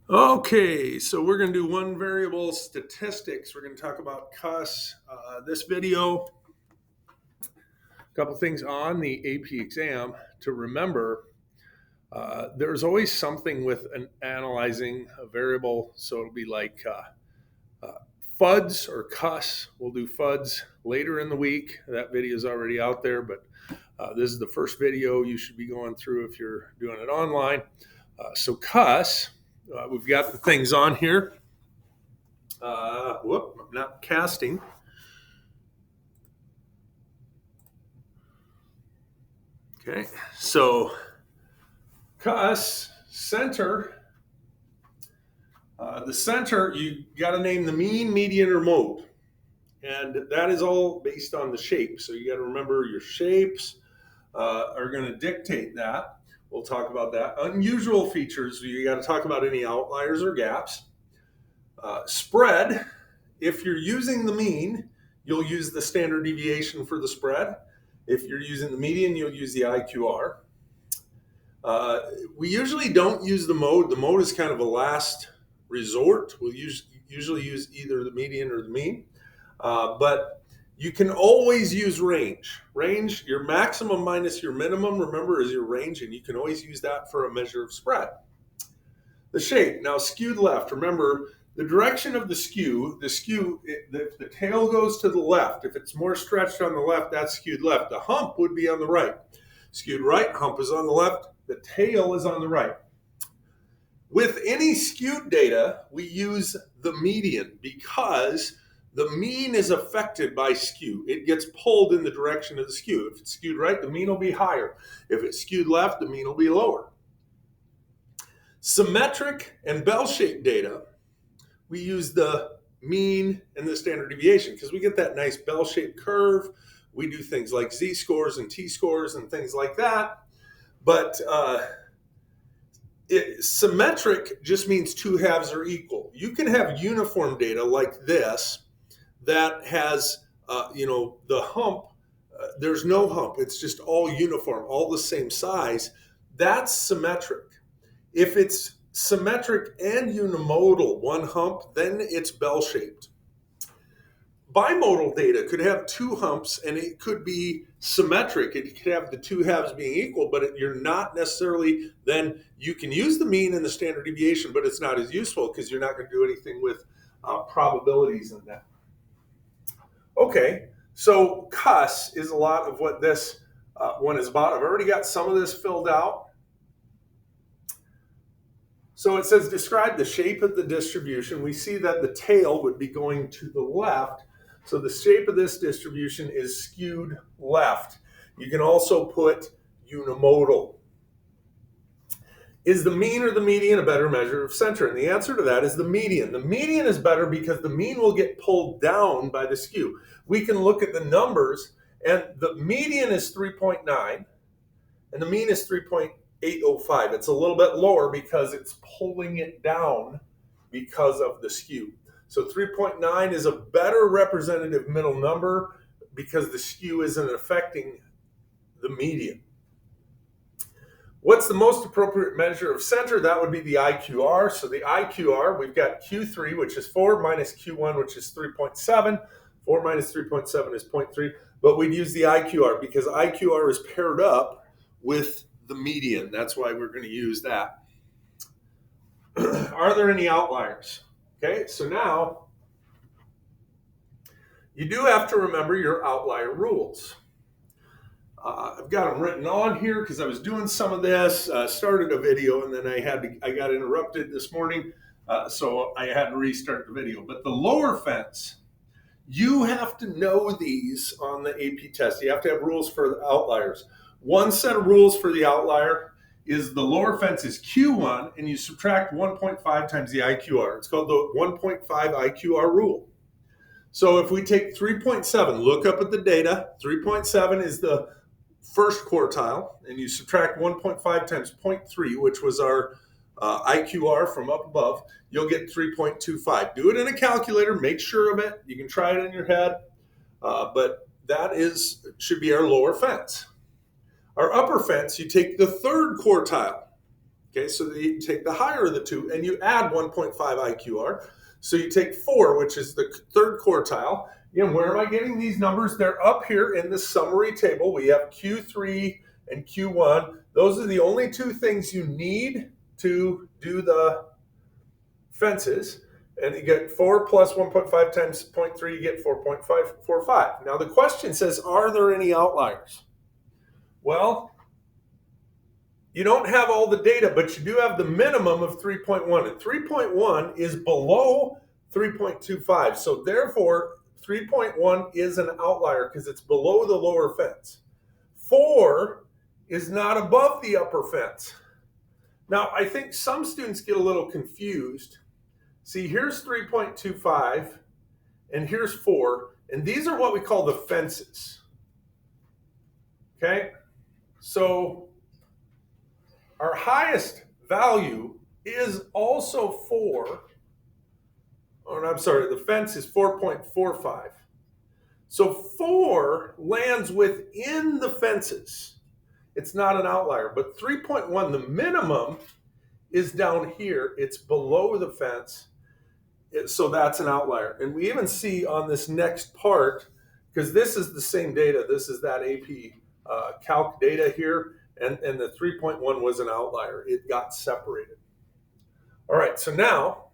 Okay, so we're going to do one variable statistics. We're going to talk about CUSS. This video, a couple things on the AP exam to remember. There's always something with analyzing a variable. So it'll be like FUDs or CUSS. We'll do FUDs later in the week. That video is already out there, but this is the first video you should be going through if you're doing it online. So CUSS, we've got the things on here. I'm not casting. Okay, so CUSS center. The center, you got to name the mean, median, or mode. And that is all based on the shape. So you got to remember your shapes are going to dictate that. We'll talk about that. Unusual features, you got to talk about any outliers or gaps. Spread, if you're using the mean, you'll use the standard deviation for the spread. If you're using the median, you'll use the IQR. We usually don't use the mode. The mode is kind of a last resort. We'll usually use either the median or the mean. But you can always use range. Range, your maximum minus your minimum, remember, is your range, and you can always use that for a measure of spread. The shape, now skewed left. Remember, the direction of the skew, if the tail goes to the left, if it's more stretched on the left, that's skewed left. The hump would be on the right. Skewed right, hump is on the left, the tail is on the right. With any skewed data, we use the median because the mean is affected by skew. It gets pulled in the direction of the skew. If it's skewed right, the mean will be higher. If it's skewed left, the mean will be lower. Symmetric and bell-shaped data, we use the mean and the standard deviation because we get that nice bell-shaped curve. We do things like z-scores and t-scores and things like that. But symmetric just means two halves are equal. You can have uniform data like this that has, the hump. There's no hump. It's just all uniform, all the same size. That's symmetric. If it's symmetric and unimodal, one hump, then it's bell-shaped. Bimodal data could have two humps and it could be symmetric. It could have the two halves being equal, but you're not necessarily, then you can use the mean and the standard deviation, but it's not as useful because you're not going to do anything with probabilities in that. Okay, so CUSS is a lot of what this one is about. I've already got some of this filled out. So it says describe the shape of the distribution. We see that the tail would be going to the left. So the shape of this distribution is skewed left. You can also put unimodal. Is the mean or the median a better measure of center? And the answer to that is the median. The median is better because the mean will get pulled down by the skew. We can look at the numbers, and the median is 3.9, and the mean is 3.805. It's a little bit lower because it's pulling it down because of the skew. So 3.9 is a better representative middle number because the skew isn't affecting the median. What's the most appropriate measure of center? That would be the IQR. So the IQR, we've got Q3, which is 4, minus Q1, which is 3.7. 4 minus 3.7 is 0.3. But we'd use the IQR because IQR is paired up with the median. That's why we're going to use that. Are there any outliers? Okay, so now you do have to remember your outlier rules. I've got them written on here because I was doing some of this, started a video, and then I got interrupted this morning, so I had to restart the video. But the lower fence, you have to know these on the AP test. You have to have rules for the outliers. One set of rules for the outlier is the lower fence is Q1, and you subtract 1.5 times the IQR. It's called the 1.5 IQR rule. So if we take 3.7, look up at the data. 3.7 is the first quartile, and you subtract 1.5 times 0.3, which was our IQR from up above, you'll get 3.25. Do it in a calculator, make sure of it. You can try it in your head, but that should be our lower fence. Our upper fence, you take the third quartile. Okay, so you take the higher of the two and you add 1.5 IQR. So you take 4, which is the third quartile. Again, where am I getting these numbers? They're up here in the summary table. We have Q3 and Q1. Those are the only two things you need to do the fences. And you get 4 plus 1.5 times 0.3, you get 4.545. Now the question says, are there any outliers? Well, you don't have all the data, but you do have the minimum of 3.1. And 3.1 is below 3.25. So therefore, 3.1 is an outlier because it's below the lower fence. 4 is not above the upper fence. Now, I think some students get a little confused. See, here's 3.25, and here's 4, and these are what we call the fences. Okay? So our highest value is also 4. Oh, I'm sorry, the fence is 4.45. So 4 lands within the fences. It's not an outlier, but 3.1, the minimum, is down here. It's below the fence. So that's an outlier. And we even see on this next part, because this is the same data, this is that AP Calc data here, and the 3.1 was an outlier. It got separated. All right, so now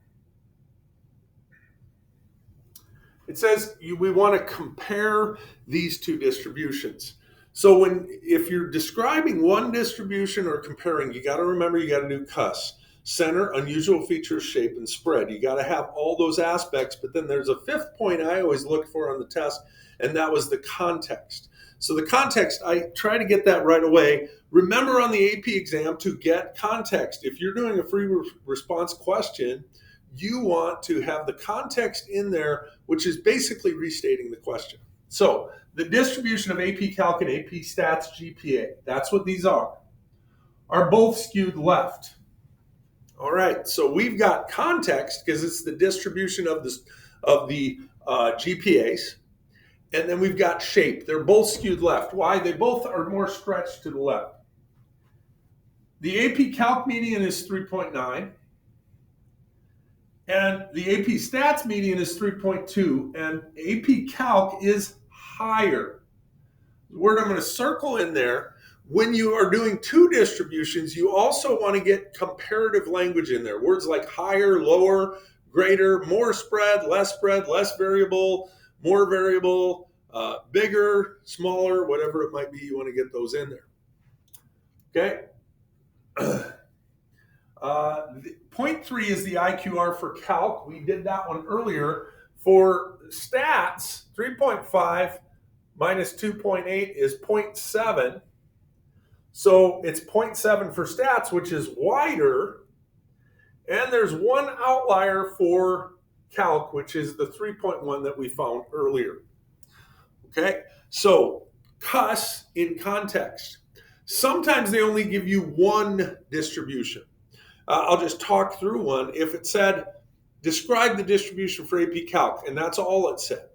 it says we want to compare these two distributions. So if you're describing one distribution or comparing, you got to remember you got to do CUSS. Center, unusual features, shape, and spread. You got to have all those aspects, but then there's a fifth point I always looked for on the test, and that was the context. So the context, I try to get that right away. Remember on the AP exam to get context. If you're doing a free response question, you want to have the context in there, which is basically restating the question. So the distribution of AP Calc and AP Stats GPA, that's what these are both skewed left. All right, so we've got context because it's the distribution of the GPAs, and then we've got shape. They're both skewed left. Why? They both are more stretched to the left. The AP Calc median is 3.9, and the AP Stats median is 3.2, and AP Calc is higher. The word I'm going to circle in there. When you are doing two distributions, you also want to get comparative language in there. Words like higher, lower, greater, more spread, less variable, more variable, bigger, smaller, whatever it might be, you want to get those in there. Okay. Point 3 is the IQR for Calc. We did that one earlier. For Stats, 3.5 minus 2.8 is 0.7. So it's 0.7 for Stats, which is wider. And there's one outlier for Calc, which is the 3.1 that we found earlier. Okay, so CUSS in context. Sometimes they only give you one distribution. I'll just talk through one. If it said, describe the distribution for AP Calc, and that's all it said,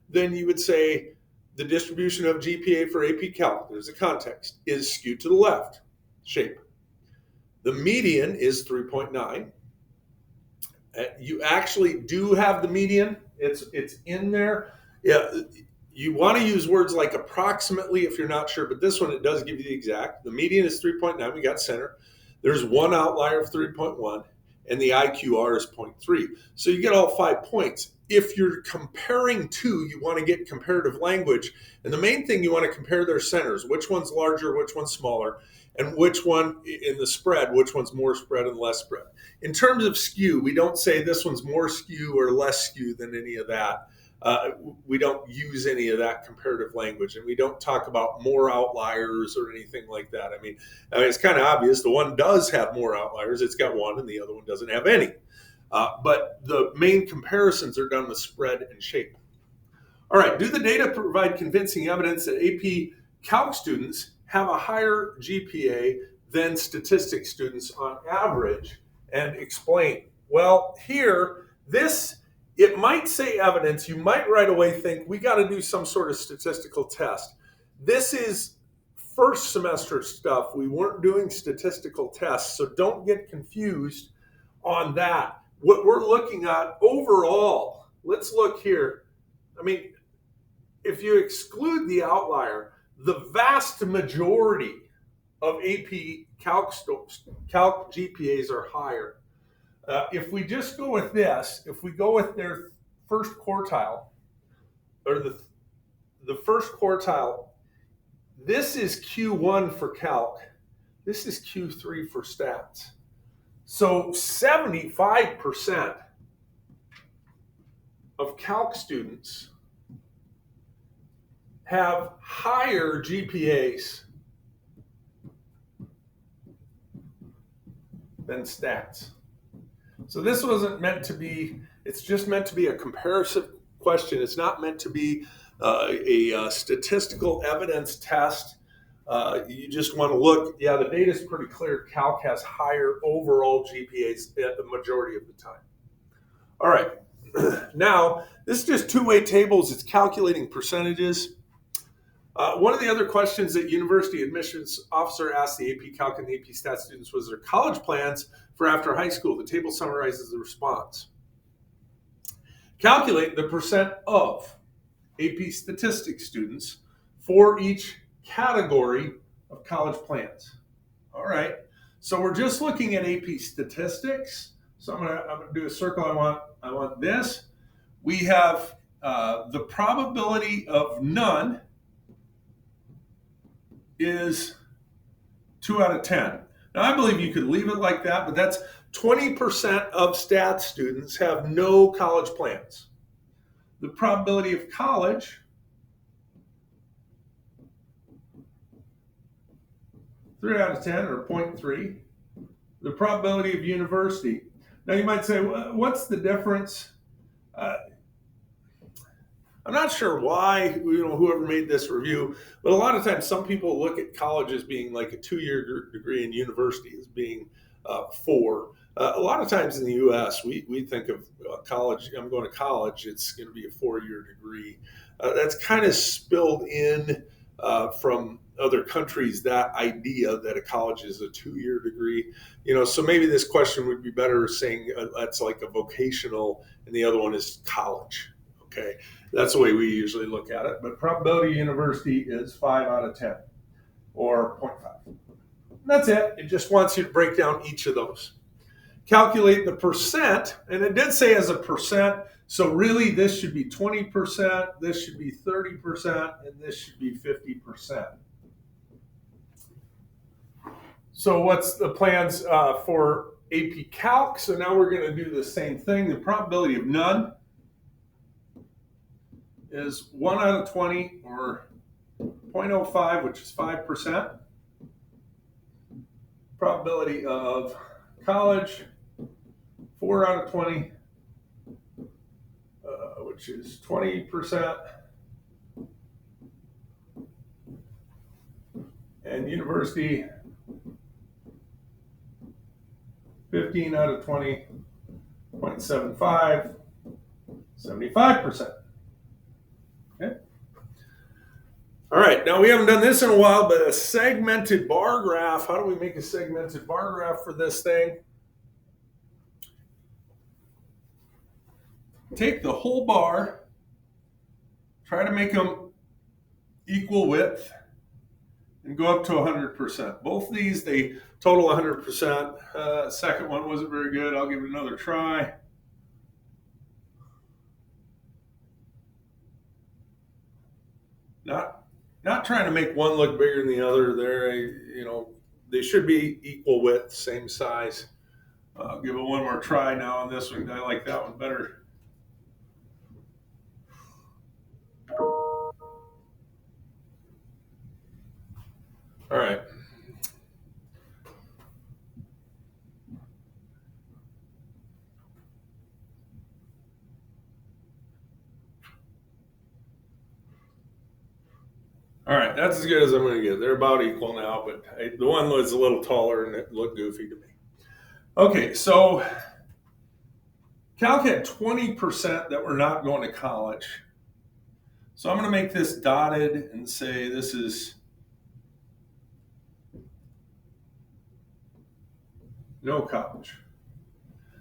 then you would say, the distribution of GPA for AP Calc, there's a context, is skewed to the left, shape. The median is 3.9. You actually do have the median. It's in there. Yeah, you want to use words like approximately if you're not sure, but this one, it does give you the exact. The median is 3.9. We got center. There's one outlier of 3.1, and the IQR is 0.3. So you get all 5 points. If you're comparing two, you want to get comparative language. And the main thing, you want to compare their centers. Which one's larger, which one's smaller, and which one in the spread, which one's more spread and less spread. In terms of skew, we don't say this one's more skew or less skew than any of that. We don't use any of that comparative language, and we don't talk about more outliers or anything like that. I mean it's kind of obvious. The one does have more outliers. It's got one, and the other one doesn't have any. But the main comparisons are done with spread and shape. All right, do the data provide convincing evidence that AP Calc students have a higher GPA than statistics students on average? And explain. Well, here, it might say evidence. You might right away think we got to do some sort of statistical test. This is first semester stuff. We weren't doing statistical tests, so don't get confused on that. What we're looking at overall, let's look here. I mean, if you exclude the outlier, the vast majority of AP Calc GPAs are higher. If we just go with this, if we go with their first quartile, or the first quartile, this is Q1 for Calc. This is Q3 for stats. So 75% of Calc students have higher GPAs than stats. So this wasn't meant to be, it's just meant to be a comparison question. It's not meant to be a statistical evidence test. You just want to look, yeah, the data is pretty clear. Calc has higher overall GPAs at the majority of the time. All right, now this is just two-way tables. It's calculating percentages. One of the other questions that university admissions officer asked the AP Calc and the AP Stat students was their college plans for after high school. The table summarizes the response. Calculate the percent of AP Statistics students for each category of college plans. All right, so we're just looking at AP Statistics. So I'm gonna do a circle. I want this. We have the probability of none is 2 out of 10. Now, I believe you could leave it like that, but that's 20% of stats students have no college plans. The probability of college, 3 out of 10, or 0.3. The probability of university. Now, you might say, what's the difference? I'm not sure why, whoever made this review, but a lot of times some people look at college as being like a 2-year degree and university as being 4. A lot of times in the U.S., we think of college, I'm going to college, it's going to be a 4-year degree. That's kind of spilled in from other countries, that idea that a college is a 2-year degree. So maybe this question would be better saying that's like a vocational and the other one is college. Okay, that's the way we usually look at it. But probability of university is 5 out of 10, or 0.5. That's it. It just wants you to break down each of those. Calculate the percent, and it did say as a percent, so really this should be 20%, this should be 30%, and this should be 50%. So what's the plans for AP Calc? So now we're going to do the same thing. The probability of none is 1 out of 20, or 0.05, which is 5%. Probability of college, 4 out of 20, which is 20%. And university, 15 out of 20, 0.75, 75%. Okay. All right, now we haven't done this in a while, but a segmented bar graph. How do we make a segmented bar graph for this thing? Take the whole bar, try to make them equal width, and go up to 100%. Both these, they total 100%. Second one wasn't very good. I'll give it another try. Not trying to make one look bigger than the other. They should be equal width, same size. I'll give it one more try now on this one. I like that one better. All right. All right, that's as good as I'm going to get. They're about equal now, but the one was a little taller and it looked goofy to me. Okay, so Calc had 20% that were not going to college. So I'm going to make this dotted and say this is no college.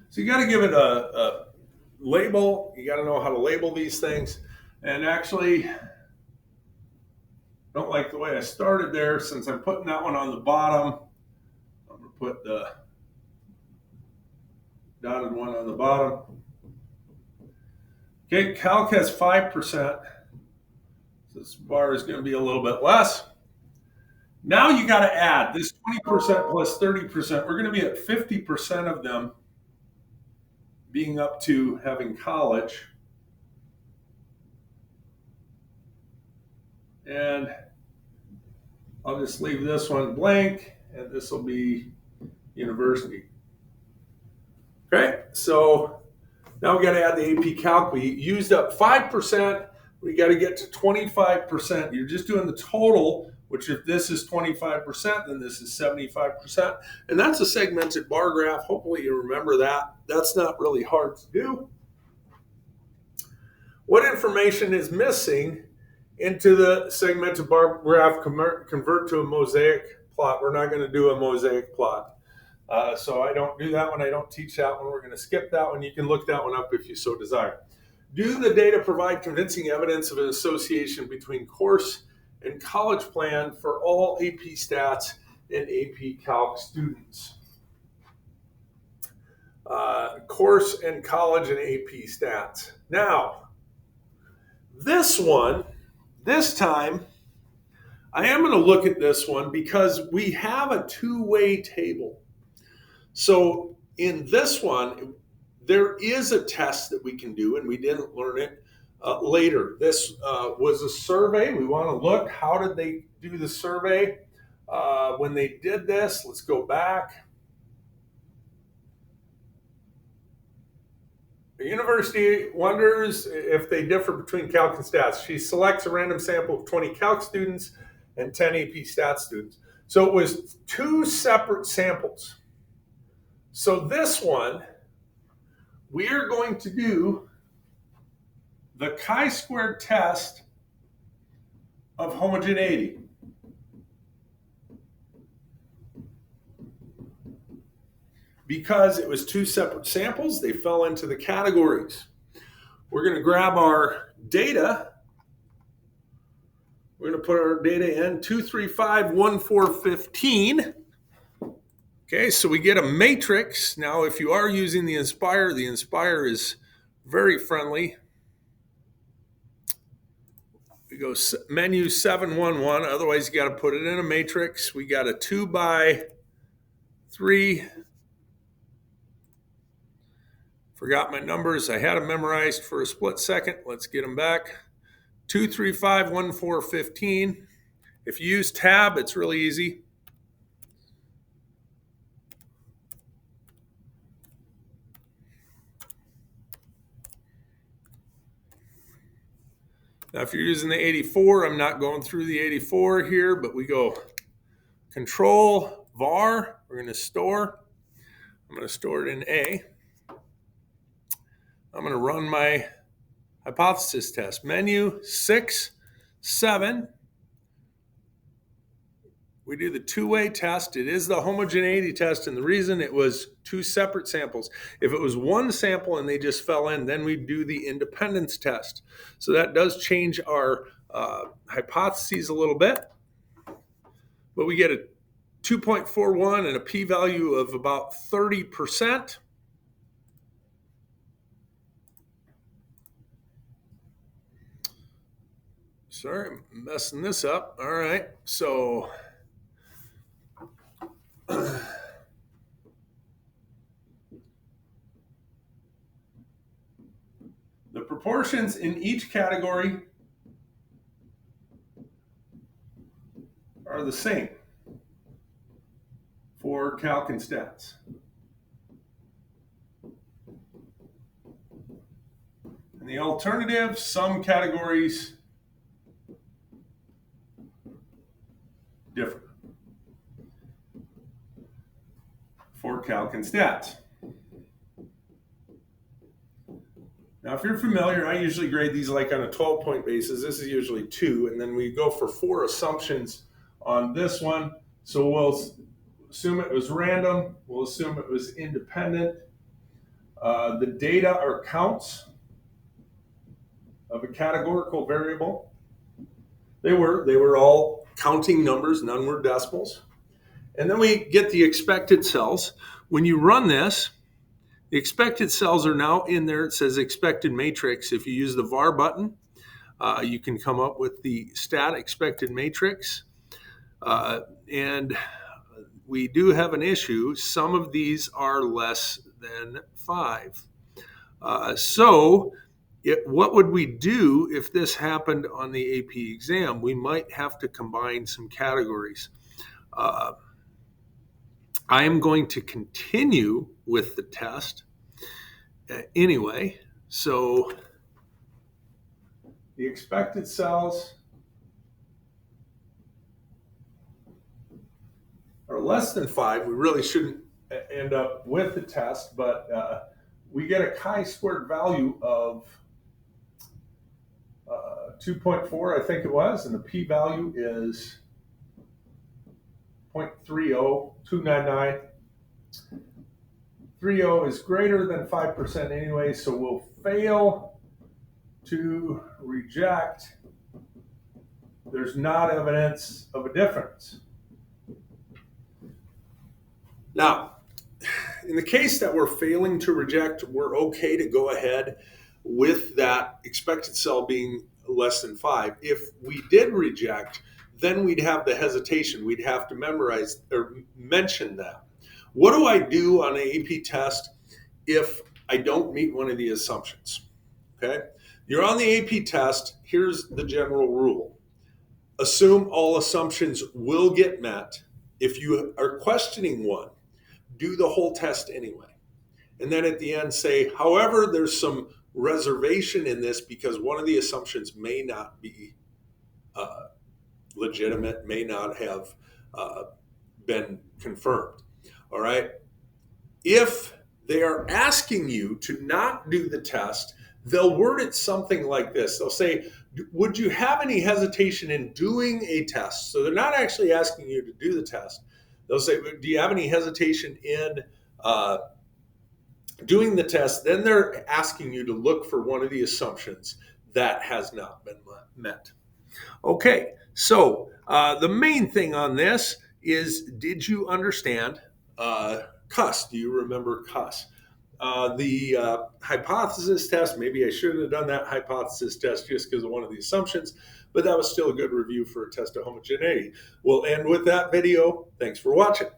So you got to give it a label. You got to know how to label these things. And actually, don't like the way I started there. Since I'm putting that one on the bottom, I'm going to put the dotted one on the bottom. Okay, calc has 5%. So this bar is going to be a little bit less. Now you got to add this 20% plus 30%. We're going to be at 50% of them being up to having college. And I'll just leave this one blank, and this will be university. Okay, so now we got to add the AP Calc. We used up 5%. We got to get to 25%. You're just doing the total, which if this is 25%, then this is 75%. And that's a segmented bar graph. Hopefully you remember that. That's not really hard to do. What information is missing into the segmented bar graph convert to a mosaic plot? We're not going to do a mosaic plot. So I don't do that one. I don't teach that one. We're going to skip that one. You can look that one up if you so desire. Do the data provide convincing evidence of an association between course and college plan for all AP Stats and AP Calc students? Course and college and AP Stats. Now, this one, this time, I am going to look at this one because we have a two-way table. So in this one, there is a test that we can do, and we didn't learn it later. This was a survey. We want to look, how did they do the survey? When they did this, let's go back. The university wonders if they differ between calc and stats. She selects a random sample of 20 calc students and 10 AP stats students. So it was two separate samples. So this one, we are going to do the chi-squared test of homogeneity. Because it was two separate samples, they fell into the categories. We're going to grab our data. We're going to put our data in 2, 3, 5, 1, 4, 15. Okay, so we get a matrix. Now, if you are using the Inspire is very friendly. We go menu 711. Otherwise, you got to put it in a matrix. We got a 2 by 3. Forgot my numbers. I had them memorized for a split second. Let's get them back. 2, 3, 5, 1, 4, 15. If you use tab, it's really easy. Now, if you're using the 84, I'm not going through the 84 here, but we go Control var. We're going to store. I'm going to store it in A. I'm going to run my hypothesis test. Menu 6, 7. We do the two-way test. It is the homogeneity test, and the reason it was two separate samples. If it was one sample and they just fell in, then we do the independence test. So that does change our hypotheses a little bit. But we get a 2.41 and a p-value of about 30%. Sorry, I'm messing this up. All right, so the proportions in each category are the same for calc and stats. And the alternative, some categories differ for calc and stats. Now, if you're familiar, I usually grade these like on a 12-point basis. This is usually 2, and then we go for 4 assumptions on this one. So assume it was random. We'll assume it was independent. The data are counts of a categorical variable. They were all counting numbers, none were decimals. And then we get the expected cells. When you run this, the expected cells are now in there. It says expected matrix. If you use the var button, you can come up with the stat expected matrix. And we do have an issue. Some of these are less than 5. What would we do if this happened on the AP exam? We might have to combine some categories. I am going to continue with the test anyway. So the expected cells are less than 5. We really shouldn't end up with the test, but we get a chi-squared value of 2.4, I think it was, and the p-value is 0.30299. 30 is greater than 5% anyway, so we'll fail to reject. There's not evidence of a difference. Now, in the case that we're failing to reject, we're okay to go ahead with that expected cell being less than 5. If we did reject, then we'd have the hesitation. We'd have to memorize or mention that. What do I do on an AP test if I don't meet one of the assumptions? Okay, you're on the AP test. Here's the general rule. Assume all assumptions will get met. If you are questioning one, do the whole test anyway. And then at the end say, however, there's some reservation in this because one of the assumptions may not be legitimate, may not have been confirmed. All right. If they are asking you to not do the test, they'll word it something like this. They'll say, would you have any hesitation in doing a test? So they're not actually asking you to do the test. They'll say, do you have any hesitation in doing the test? Then they're asking you to look for one of the assumptions that has not been met. Okay, so the main thing on this is, did you understand CUSS? Do you remember CUSS? The hypothesis test, maybe I shouldn't have done that hypothesis test just because of one of the assumptions, but that was still a good review for a test of homogeneity. We'll end with that video. Thanks for watching.